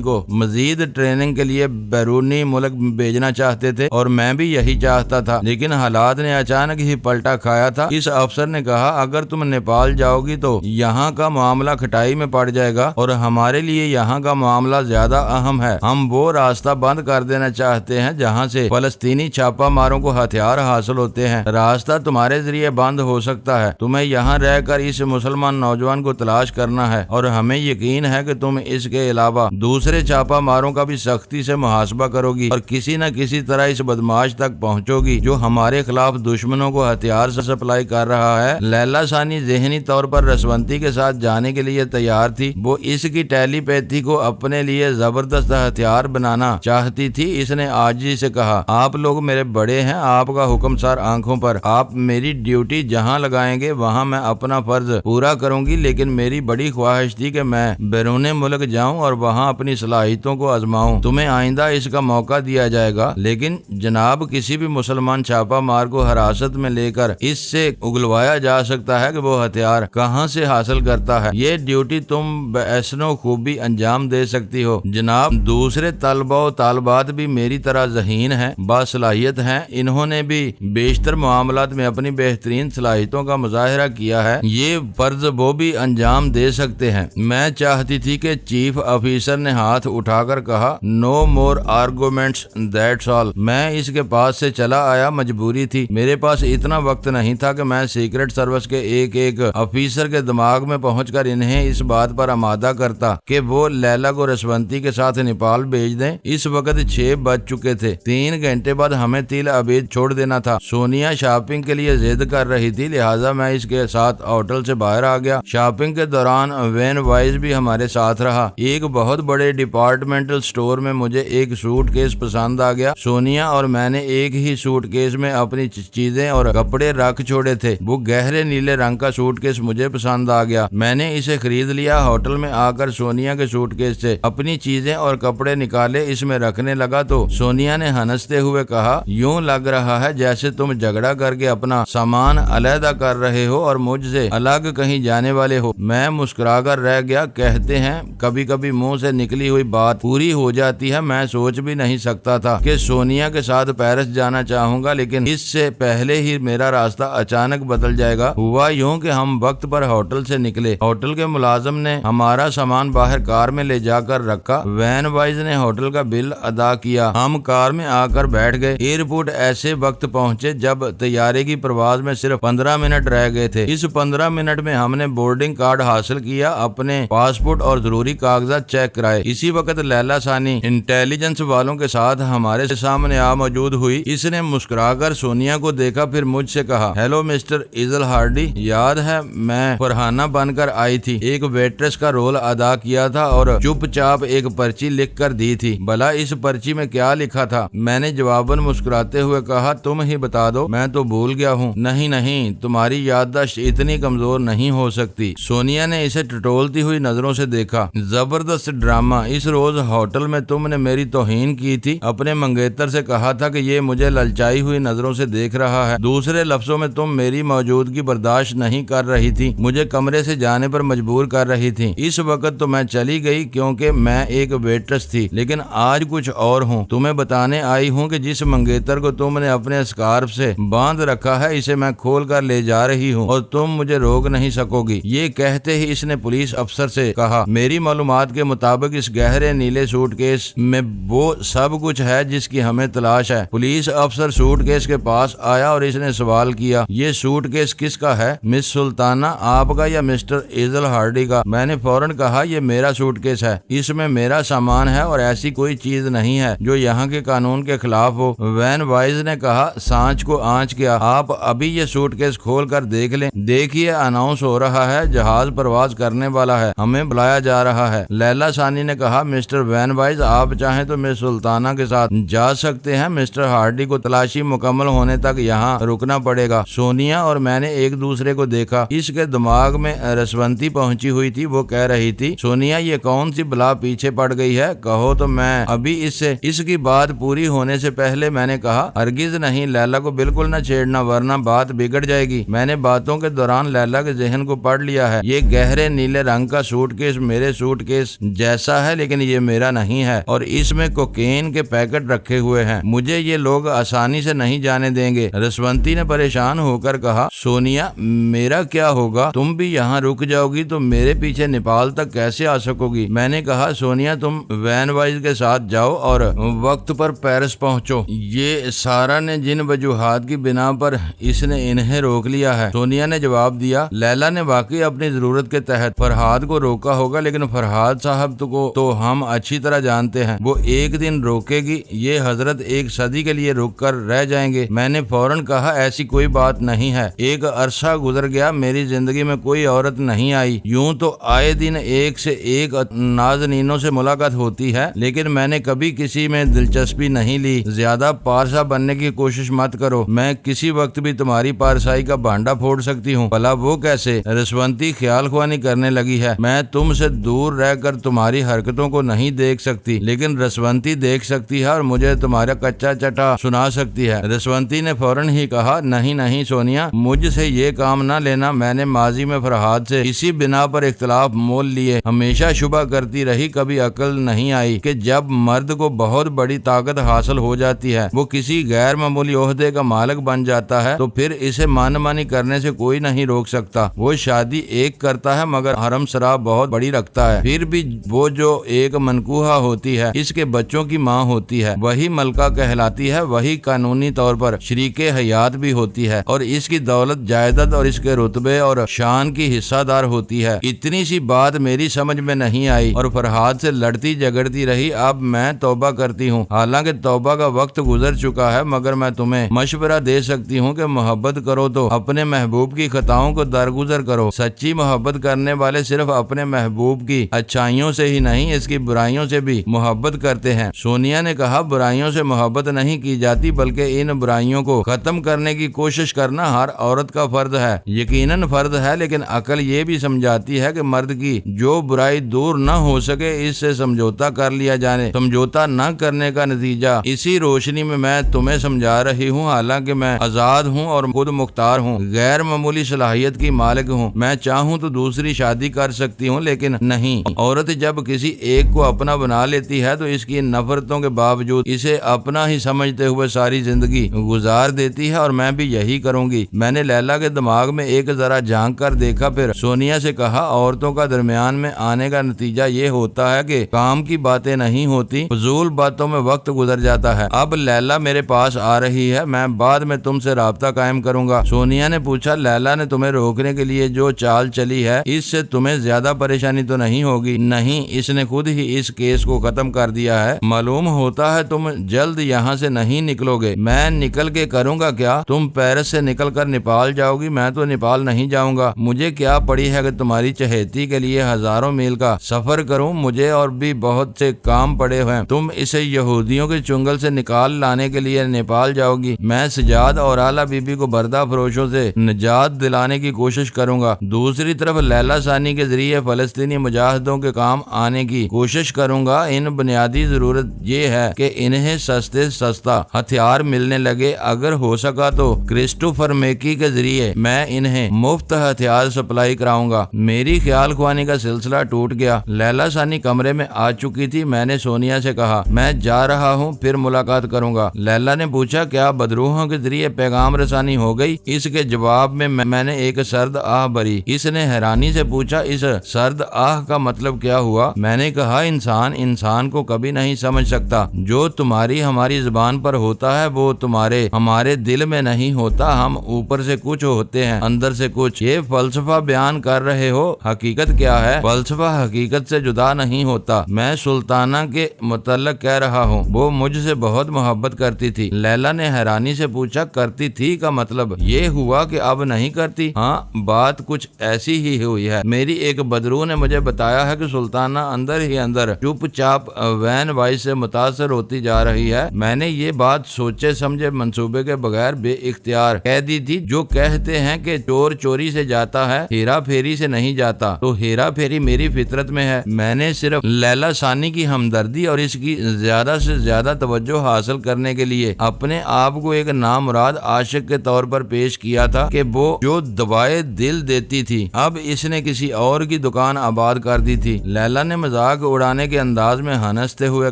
کو مزید ٹریننگ کے لیے بیرونی ملک بھیجنا چاہتے تھے اور میں بھی یہی چاہتا تھا، لیکن حالات نے اچانک ہی پلٹا کھایا تھا۔ اس افسر نے کہا اگر تم نیپال جاؤ گی تو یہاں کا معاملہ کھٹائی میں پڑ جائے گا اور ہمارے لیے یہاں کا معاملہ زیادہ اہم ہے۔ ہم وہ راستہ بند کر دینا چاہتے ہیں جہاں سے فلسطینی چھاپا ماروں کو ہتھیار حاصل ہوتے ہیں۔ راستہ تمہارے ذریعے بند ہو سکتا ہے۔ تمہیں یہاں رہ کر اس مسلمان نوجوان کو تلاش کرنا ہے اور ہمیں یقین ہے کہ تم اس کے علاوہ دوسرے چھاپا ماروں کا بھی سختی سے محاسبہ کرو گی اور کسی نہ کسی طرح اس بدماش تک پہنچو گی جو ہمارے خلاف دشمنوں کو ہتھیار سپلائی کر رہا ہے۔ لیلا ثانی ذہنی طور پر رسونتی کے ساتھ جانے کے لیے تیار تھی۔ وہ اس کی ٹیلی پیتھی کو اپنے لیے زبردست ہتھیار بنانا چاہتی تھی۔ اس نے عاجزی سے کہا آپ لوگ میرے بڑے ہیں، آپ کا حکم سار آنکھوں پر، آپ میری ڈیوٹی جہاں لگائیں گے وہاں میں اپنا فرض پورا کروں گی، لیکن میری بڑی خواہش تھی کہ میں بیرون ملک جاؤں اور وہاں اپنی صلاحیتوں کو آزماؤں۔ تمہیں آئندہ اس کا موقع دیا جائے گا، لیکن جناب کسی بھی مسلمان چھاپا مار کو حراست میں لے کر اس سے اگلوایا جا سکتا ہے کہ وہ ہتھیار کہاں سے حاصل کرتا ہے۔ یہ ڈیوٹی تم بحسن و خوبی انجام دے سکتی ہو جناب۔ دوسرے طلبہ و طالبات بھی میری طرح ذہین ہیں، باصلاحیت ہیں، انہوں نے بھی بیشتر معاملات میں اپنی بہترین صلاحیتوں کا مظاہرہ کیا ہے، یہ فرض وہ بھی انجام دے سکتے ہیں۔ میں چاہتی تھی کہ چیف آفیسر نے ہاتھ اٹھا کر کہا نو مور آرگومنٹس دیٹس آل۔ میں اس کے پاس سے چلا آیا، مجبوری تھی، میرے پاس اتنا وقت نہیں تھا کہ میں سیکرٹ سروس کے ایک ایک آفیسر کے دماغ میں پہنچ کر انہیں اس بات پر آمادہ کرتا کہ وہ لیلا کو رسونتی کے ساتھ نیپال بھیج دیں۔ اس وقت 6 بج چکے تھے، 3 گھنٹے بعد ہمیں تل ابید چھوڑ دینا تھا۔ سونیا شاپنگ کے لیے ضد کر رہی تھی، لہٰذا میں اس کے ساتھ ہوٹل سے باہر آ گیا۔ شاپنگ کے دوران وین وائز بھی ہمارے ساتھ رہا۔ ایک بہت بڑے ڈپارٹمنٹل سٹور میں مجھے ایک سوٹ کیس پسند آ گیا۔ سونیا اور میں نے ایک ہی سوٹ کیس میں اپنی چیزیں اور کپڑے رکھ چھوڑے تھے۔ وہ گہرے نیلے رنگ کا سوٹ کیس مجھے پسند آ گیا، میں نے اسے خرید لیا۔ ہوٹل میں آ کر سونیا کے سوٹ کیس سے اپنی چیزیں اور کپڑے نکالے، اس میں رکھنے لگا تو سونیا نے ہنستے ہوئے کہا یوں لگ رہا ہے جیسے تم جھگڑا کر کے اپنا سامان علیحدہ کر رہے ہو اور مجھ سے الگ کہیں جانے والے ہو۔ میں مسکرا کر رہ گیا۔ کہتے ہیں کبھی کبھی منہ سے نکلی ہوئی بات پوری ہو جاتی ہے۔ میں سوچ بھی نہیں سکتا تھا کہ سونیا کے ساتھ پیرس جانا چاہوں گا، لیکن اس سے پہلے ہی میرا راستہ اچانک بدل جائے گا۔ ہوا یوں کہ ہم وقت پر ہوٹل سے نکلے۔ ہوٹل کے ملازم نے ہمارا سامان باہر کار میں لے جا کر رکھا۔ وین وائز نے ہوٹل کا بل ادا کیا۔ ہم کار میں آ کر بیٹھ گئے۔ ایئرپورٹ ایسے وقت پہنچے جب طیارے کی پرواز میں صرف 15 منٹ رہ گئے تھے۔ اس 15 منٹ میں ہم نے بورڈنگ کارڈ حاصل کیا، اپنے پاسپورٹ اور ضروری کاغذات چیک کرائے۔ اسی وقت لیلا ثانی انٹیلیجنس والوں کے ساتھ ہمارے سامنے آ موجود ہوئی۔ اس نے مسکرا کر سونیا کو دیکھا، پھر مجھ سے کہا ہیلو مسٹر ایزل ہارڈی، یاد ہے میں فرحانہ بن کر آئی تھی، ایک ویٹریس کا رول ادا کیا تھا اور چپ چاپ ایک پرچی لکھ کر دی تھی۔ بھلا اس پرچی میں کیا لکھا تھا؟ میں نے جواباً مسکراتے ہوئے کہا تم ہی بتا دو، میں تو بھول گیا ہوں۔ نہیں، تمہاری یادداشت اتنی کمزور نہیں ہو سکتی۔ سونیا نے اسے ٹٹولتی ہوئی نظروں سے دیکھا۔ زبردست ڈرامہ، اس روز ہوٹل میں تم نے میری توہین کی تھی، اپنے منگیتر سے کہا تھا کہ یہ مجھے للچائی ہوئی نظروں سے دیکھ رہا ہے۔ دوسرے لفظوں میں تم میری موجودگی برداشت نہیں کر رہی تھی، مجھے کمرے سے جانے پر مجبور کر رہی تھی۔ اس وقت تو میں چلی گئی کیونکہ میں ایک ویٹرس تھی، لیکن آج کچھ اور ہوں۔ تمہیں بتانے آئی ہوں کہ جس منگیتر کو تم نے اپنے اسکارف سے باندھ رکھا ہے اسے میں کھول کر لے جا رہی ہوں اور تم مجھے روک نہیں سکو گی۔ یہ کہتے ہی اس نے پولیس افسر سے کہا میری معلومات کے مطابق اس گہرے نیلے سوٹ کیس میں وہ سب کچھ ہے جس کی ہمیں تلاش ہے۔ پولیس افسر سوٹ کیس کے پاس آیا اور اس نے سوال کیا یہ سوٹ کیس کس کا ہے؟ مس سلطانہ آپ کا یا مسٹر ایزل ہارڈی کا؟ میں نے فوراً کہا یہ میرا سوٹ کیس ہے، اس میں میرا سامان ہے اور ایسی کوئی چیز نہیں ہے جو یہاں کے قانون کے خلاف ہو۔ وین وائز نے کہا سانچ کو آنچ کیا، آپ ابھی یہ سوٹ کیس کھول کر دیکھ لیں۔ دیکھیے اناؤنس ہو رہا ہے جہاز پرواز کرنے والا ہے، ہمیں بلایا جا رہا ہے۔ لیلا ثانی نے کہا مسٹر وین وائز آپ چاہیں تو مس سلطانہ کے ساتھ جا سکتے ہیں، مسٹر ہارڈی کو تلاشی مکمل ہونے تک یہاں رکنا پڑے گا۔ سونیا اور میں نے ایک دوسرے کو دیکھا، اس کے دماغ میں رسونتی پہنچی ہوئی تھی۔ وہ کہہ رہی تھی سونیا یہ کون سی بلا پیچھے پڑ گئی ہے، کہو تو میں ابھی اس کی بات پوری ہونے سے پہلے میں نے کہا ہرگز نہیں، لیلا کو بالکل نہ چھیڑنا ورنہ بات بگڑ جائے گی۔ میں نے باتوں کے دوران لیلا کے ذہن کو کو پڑھ لیا ہے۔ یہ گہرے نیلے رنگ کا سوٹ کیس میرے سوٹ کیس جیسا ہے، لیکن یہ میرا نہیں ہے اور اس میں کوکین کے پیکٹ رکھے ہوئے ہیں۔ مجھے یہ لوگ آسانی سے نہیں جانے دیں گے۔ رسونتی نے پریشان ہو کر کہا، سونیا میرا کیا ہوگا؟ تم بھی یہاں رک جاؤ گی تو میرے پیچھے نیپال تک کیسے آ سکو گی؟ میں نے کہا، سونیا تم وین وائز کے ساتھ جاؤ اور وقت پر پیرس پہنچو۔ یہ سارا نے جن وجوہات کی بنا پر اس نے انہیں روک لیا ہے، سونیا نے جواب دیا۔ لیلا نے واقعی اپنی ضرورت کے تحت فرحاد کو روکا ہوگا، لیکن فرحاد صاحب کو تو ہم اچھی طرح جانتے ہیں، وہ ایک دن روکے گی، یہ حضرت ایک صدی کے لیے رک کر رہ جائیں گے۔ میں نے فوراً کہا، ایسی کوئی بات نہیں ہے۔ ایک عرصہ گزر گیا، میری زندگی میں کوئی عورت نہیں آئی۔ یوں تو آئے دن ایک سے ایک نازنینوں سے ملاقات ہوتی ہے، لیکن میں نے کبھی کسی میں دلچسپی نہیں لی۔ زیادہ پارسا بننے کی کوشش مت کرو، میں کسی وقت بھی تمہاری پارسائی کا بھانڈا پھوڑ سکتی ہوں۔ بھلا وہ کیسے؟ رسونتی خیال خوانی کرنے لگی ہے۔ میں تم سے دور رہ کر تمہاری حرکتوں کو نہیں دیکھ سکتی، لیکن رسونتی دیکھ سکتی ہے اور مجھے تمہارا کچا چٹا سنا سکتی ہے۔ رسونتی نے فوراً ہی کہا، نہیں نہیں سونیا، مجھ سے یہ کام نہ لینا۔ میں نے ماضی میں فرحاد سے اسی بنا پر اختلاف مول لیے، ہمیشہ شبہ کرتی رہی، کبھی عقل نہیں آئی کہ جب مرد کو بہت بڑی طاقت حاصل ہو جاتی ہے، وہ کسی غیر معمولی عہدے کا مالک بن جاتا ہے، تو پھر اسے مان مانی کرنے سے کوئی نہیں روک سکتا۔ وہ شادی ایک کرتا ہے مگر حرم سرا بہت بڑی رکھتا ہے، پھر بھی وہ جو ایک منکوحہ ہوتی ہے، اس کے بچوں کی ماں ہوتی ہے، وہی ملکہ کہلاتی ہے، وہی قانونی طور پر شریک حیات بھی ہوتی ہے اور اس کی دولت جائیداد اور اس کے رتبے اور شان کی حصہ دار ہوتی ہے۔ اتنی سی بات میری سمجھ میں نہیں آئی اور فرحاد سے لڑتی جھگڑتی رہی۔ اب میں توبہ کرتی ہوں، حالانکہ توبہ کا وقت گزر چکا ہے، مگر میں تمہیں مشورہ دے سکتی ہوں کہ محبت کرو تو اپنے محبوب کی خطاؤں کو درگزر کرو۔ سچی محبت کرنے والے صرف اپنے محبوب کی اچھائیوں سے ہی نہیں، اس کی برائیوں سے بھی محبت کرتے ہیں۔ سونیا نے کہا، برائیوں سے محبت نہیں کی جاتی، بلکہ ان برائیوں کو ختم کرنے کی کوشش کرنا ہر عورت کا فرض ہے۔ یقیناً فرض ہے، لیکن عقل یہ بھی سمجھاتی ہے کہ مرد کی جو برائی دور نہ ہو سکے، اس سے سمجھوتا کر لیا جائے۔ سمجھوتا نہ کرنے کا نتیجہ اسی روشنی میں تمہیں سمجھا رہی ہوں، حالانکہ میں آزاد ہوں اور خود مختار ہوں، غیر معمولی صلاحیت کی مالک ہوں۔ میں چاہوں تو دوسری شادی کر سکتی ہوں، لیکن نہیں۔ عورت جب کسی ایک کو اپنا بنا لیتی ہے تو اس کی نفرتوں کے باوجود اسے اپنا ہی سمجھتے ہوئے ساری زندگی گزار دیتی ہے، اور میں بھی یہی کروں گی۔ میں نے لیلا کے دماغ میں ایک ذرا جھانک کر دیکھا، پھر سونیا سے کہا، عورتوں کا درمیان میں آنے کا نتیجہ یہ ہوتا ہے کہ کام کی باتیں نہیں ہوتی، فضول باتوں میں وقت گزر جاتا ہے۔ اب لیلا میرے پاس آ رہی ہے، میں بعد میں تم سے رابطہ قائم کروں گا۔ سونیا نے پوچھا، لیلا نے تمہیں روکنے کے لیے جو چال چلی ہے، اس سے تمہیں زیادہ پریشانی تو نہیں ہوگی؟ نہیں، اس نے خود ہی اس کیس کو ختم کر دیا ہے۔ معلوم ہوتا ہے تم جلد یہاں سے نہیں نکلو گے۔ میں نکل کے کروں گا کیا؟ تم پیرس سے نکل کر نیپال جاؤ گی؟ میں تو نیپال نہیں جاؤں گا۔ مجھے کیا پڑی ہے کہ تمہاری چہیتی کے لیے ہزاروں میل کا سفر کروں؟ مجھے اور بھی بہت سے کام پڑے ہوئے ہیں۔ تم اسے یہودیوں کے چنگل سے نکال لانے کے لیے نیپال جاؤ گی۔ میں سجاد اور اعلیٰ بی بی کو بردہ فروشوں سے نجات دلانے کی کوشش کروں گا۔ دوسری طرف لیلا ثانی کے ذریعے فلسطینی مجاہدوں کے کام آنے کی کوشش کروں گا۔ ان بنیادی ضرورت یہ ہے کہ انہیں سستے سستا ہتھیار ملنے لگے۔ اگر ہو سکا تو کرسٹوفر میکی کے ذریعے میں انہیں مفت ہتھیار سپلائی کراؤں گا۔ میری خیال خوانی کا سلسلہ ٹوٹ گیا۔ لیلا ثانی کمرے میں آ چکی تھی۔ میں نے سونیا سے کہا، میں جا رہا ہوں، پھر ملاقات کروں گا۔ لیلا نے پوچھا، کیا بدروحوں کے ذریعے پیغام رسانی ہو گئی؟ اس کے جواب میں نے ایک سرد آہ بھری۔ اس نے حیرانی سے پوچھا، اس سرد آہ کا مطلب کیا ہوا؟ میں نے کہا، انسان کو کبھی نہیں سمجھ سکتا۔ جو تمہاری ہماری زبان پر ہوتا ہے وہ تمہارے ہمارے دل میں نہیں ہوتا۔ ہم اوپر سے کچھ ہوتے ہیں، اندر سے کچھ۔ یہ فلسفہ بیان کر رہے ہو، حقیقت کیا ہے؟ فلسفہ حقیقت سے جدا نہیں ہوتا۔ میں سلطانہ کے متعلق کہہ رہا ہوں، وہ مجھ سے بہت محبت کرتی تھی۔ لیلا نے حیرانی سے پوچھا، کرتی تھی کا مطلب یہ ہوا کہ اب نہیں کرتی؟ ہاں، بات کچھ ایسی ہی ہوئی ہے۔ میری ایک بدرو نے مجھے بتایا ہے کہ سلطانہ اندر ہی اندر چپ چاپ وین وائس سے متاثر ہوتی جا رہی ہے۔ میں نے یہ بات سوچے سمجھے منصوبے کے بغیر بے اختیار کہہ دی تھی۔ جو کہتے ہیں کہ چور چوری سے جاتا ہے، ہیرا پھیری سے نہیں جاتا، تو ہیرا پھیری میری فطرت میں ہے۔ میں نے صرف لیلا ثانی کی ہمدردی اور اس کی زیادہ سے زیادہ توجہ حاصل کرنے کے لیے اپنے آپ کو ایک نامراد عاشق کے طور پر پیش کیا تھا کہ وہ جو دبائے دل دل دیتی تھی، اب اس نے کسی اور کی دکان آباد کر دی تھی۔ لیلا نے مذاق اڑانے کے انداز میں ہنستے ہوئے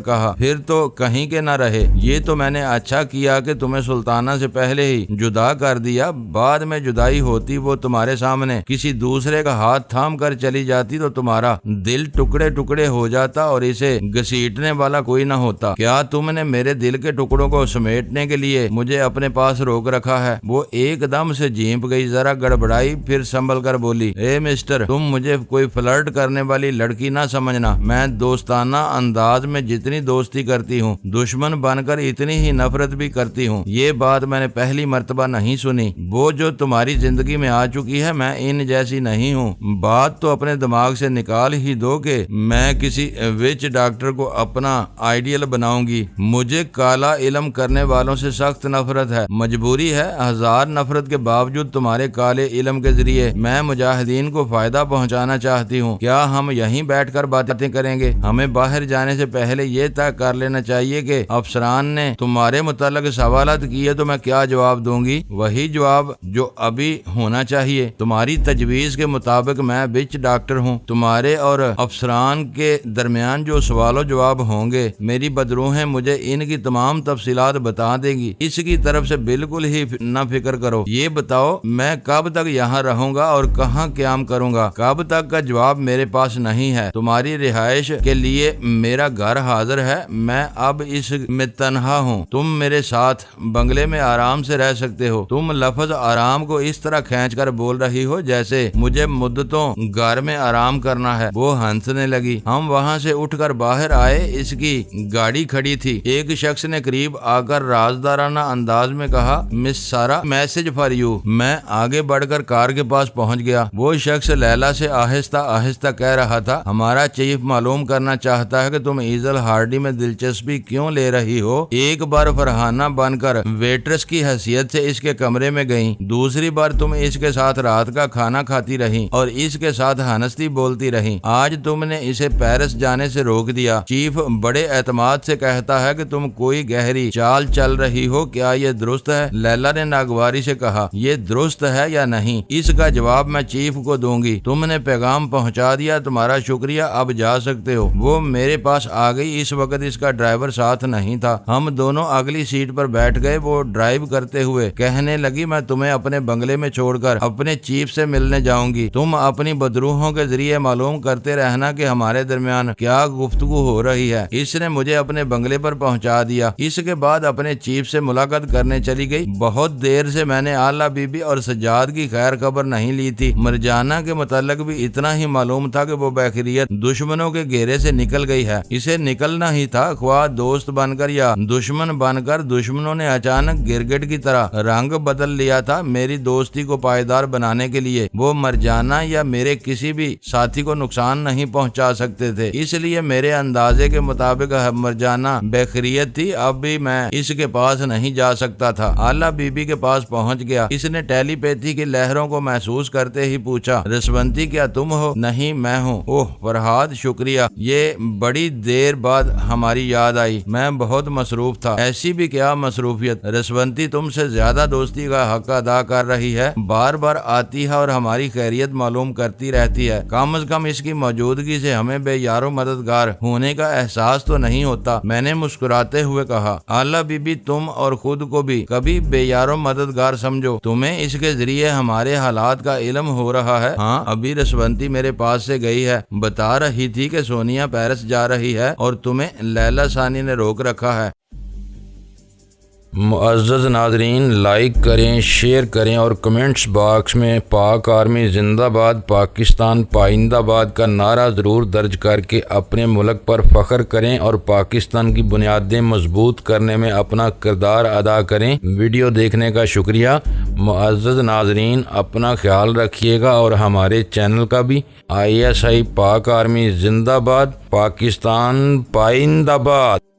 کہا، پھر تو کہیں کے نہ رہے، یہ تو میں نے اچھا کیا کہ تمہیں سلطانہ سے پہلے ہی جدا کر دیا، بعد میں جدائی ہوتی وہ تمہارے سامنے کسی دوسرے کا ہاتھ تھام کر چلی جاتی تو تمہارا دل ٹکڑے ٹکڑے ہو جاتا اور اسے گھسیٹنے والا کوئی نہ ہوتا۔ کیا تم نے میرے دل کے ٹکڑوں کو سمیٹنے کے لیے مجھے اپنے پاس روک رکھا ہے؟ وہ ایک دم سے جھینپ گئی، ذرا گڑبڑائی، پھر سنبھل کر بولی، اے مسٹر، تم مجھے کوئی فلرٹ کرنے والی لڑکی نہ سمجھنا، میں دوستانہ انداز میں جتنی دوستی کرتی ہوں دشمن بن کر اتنی ہی نفرت بھی کرتی ہوں۔ یہ بات میں نے پہلی مرتبہ نہیں سنی، وہ جو تمہاری زندگی میں آ چکی ہے میں ان جیسی نہیں ہوں۔ بات تو اپنے دماغ سے نکال ہی دو کہ میں کسی وچ ڈاکٹر کو اپنا آئیڈیل بناؤں گی۔ مجھے کالا علم کرنے والوں سے سخت نفرت ہے، مجبوری ہے، ہزار نفرت کے باوجود تمہارے کالے علم کے ذریعے میں مجاہدین کو فائدہ پہنچانا چاہتی ہوں۔ کیا ہم یہیں بیٹھ کر باتیں کریں گے؟ ہمیں باہر جانے سے پہلے یہ طے کر لینا چاہیے کہ افسران نے تمہارے متعلق سوالات کیے تو میں کیا جواب دوں گی، وہی جواب جو ابھی ہونا چاہیے۔ تمہاری تجویز کے مطابق میں وچ ڈاکٹر ہوں، تمہارے اور افسران کے درمیان جو سوال و جواب ہوں گے میری بدروحیں مجھے ان کی تمام تفصیلات بتا دے گی، اس کی طرف سے بالکل ہی نہ فکر کرو۔ یہ بتاؤ میں کب تک یہاں رہوں گا اور کہاں قیام کروں گا؟ کب تک کا جواب میرے پاس نہیں ہے۔ تمہاری رہائش کے لیے میرا گھر حاضر ہے، میں اب اس میں تنہا ہوں، تم میرے ساتھ بنگلے میں آرام سے رہ سکتے ہو۔ تم لفظ آرام کو اس طرح کھینچ کر بول رہی ہو جیسے مجھے مدتوں گھر میں آرام کرنا ہے۔ وہ ہنسنے لگی۔ ہم وہاں سے اٹھ کر باہر آئے، اس کی گاڑی کھڑی تھی۔ ایک شخص نے قریب آ کر رازدارانہ انداز میں کہا، مس سارا، میسج فار یو۔ میں آگے بڑھ کر کار کے پاس پہنچ گیا۔ وہ شخص لیلا سے آہستہ آہستہ کہہ رہا تھا، ہمارا چیف معلوم کرنا چاہتا ہے کہ تم ایزل ہارڈی میں دلچسپی کیوں لے رہی ہو۔ ایک بار فرحانہ بن کر ویٹرس کی حیثیت سے اس کے کمرے میں گئیں، دوسری بار تم اس کے ساتھ رات کا کھانا کھاتی رہیں اور اس کے ساتھ ہنستی بولتی رہیں۔ آج تم نے اسے پیرس جانے سے روک دیا۔ چیف بڑے اعتماد سے کہتا ہے کہ تم کوئی گہری چال چل رہی ہو، کیا یہ درست ہے؟ لیلا نے ناگواری سے کہا، یہ درست ہے یا نہیں، اس کا جواب میں چیف کو دوں گی۔ تم نے پیغام پہنچا دیا، تمہارا شکریہ، اب جا سکتے ہو۔ وہ میرے پاس آ گئی، اس وقت اس کا ڈرائیور ساتھ نہیں تھا۔ ہم دونوں اگلی سیٹ پر بیٹھ گئے۔ وہ ڈرائیو کرتے ہوئے کہنے لگی، میں تمہیں اپنے بنگلے میں چھوڑ کر اپنے چیف سے ملنے جاؤں گی۔ تم اپنی بدروحوں کے ذریعے معلوم کرتے رہنا کہ ہمارے درمیان کیا گفتگو ہو رہی ہے۔ اس نے مجھے اپنے بنگلے پر پہنچا دیا، اس کے بعد اپنے چیف سے ملاقات کرنے چلی گئی۔ بہت دیر سے میں نے آلہ بی بی اور سجاد کی خیر خبر نہیں لی تھی۔ مرجانہ کے متعلق بھی اتنا ہی معلوم تھا کہ وہ بخیریت دشمنوں کے گھیرے سے نکل گئی ہے۔ اسے نکلنا ہی تھا، خواہ دوست بن کر یا دشمن بن کر۔ دشمنوں نے اچانک گرگٹ کی طرح رنگ بدل لیا تھا۔ میری دوستی کو پائیدار بنانے کے لیے وہ مرجانہ یا میرے کسی بھی ساتھی کو نقصان نہیں پہنچا سکتے تھے، اس لیے میرے اندازے کے مطابق مرجانہ بخیریت تھی۔ اب بھی میں اس کے پاس نہیں جا سکتا تھا۔ آلہ بی بی کے پاس پہنچ گیا۔ اس نے ٹیلی پیتھی کی لہروں کو محسوس کرتے ہی پوچھا، رسونتی کیا تم ہو؟ نہیں میں ہوں۔ اوہ فرہاد، شکریہ، یہ بڑی دیر بعد ہماری یاد آئی، میں بہت مصروف تھا۔ ایسی بھی کیا مصروفیت، رسونتی تم سے زیادہ دوستی کا حق ادا کر رہی ہے، بار بار آتی ہے اور ہماری خیریت معلوم کرتی رہتی ہے۔ کم از کم اس کی موجودگی سے ہمیں بے یار و مددگار ہونے کا احساس تو نہیں ہوتا۔ میں نے مسکراتے ہوئے کہا، آلہ بی بی تم اور خود کو بھی کبھی بے یار و مددگار سمجھو، تمہیں اس کے ذریعے ہمارے حالات کا علم ہو رہا ہے۔ ہاں ابھی رسونتی میرے پاس سے گئی ہے، بتا رہی تھی کہ سونیا پیرس جا رہی ہے اور تمہیں لیلا ثانی نے روک رکھا ہے۔ معزز ناظرین، لائک کریں، شیئر کریں اور کمنٹس باکس میں پاک آرمی زندہ باد، پاکستان پائندہ باد کا نعرہ ضرور درج کر کے اپنے ملک پر فخر کریں اور پاکستان کی بنیادیں مضبوط کرنے میں اپنا کردار ادا کریں۔ ویڈیو دیکھنے کا شکریہ۔ معزز ناظرین، اپنا خیال رکھیے گا اور ہمارے چینل کا بھی۔ ISI پاک آرمی زندہ باد، پاکستان پائندہ باد۔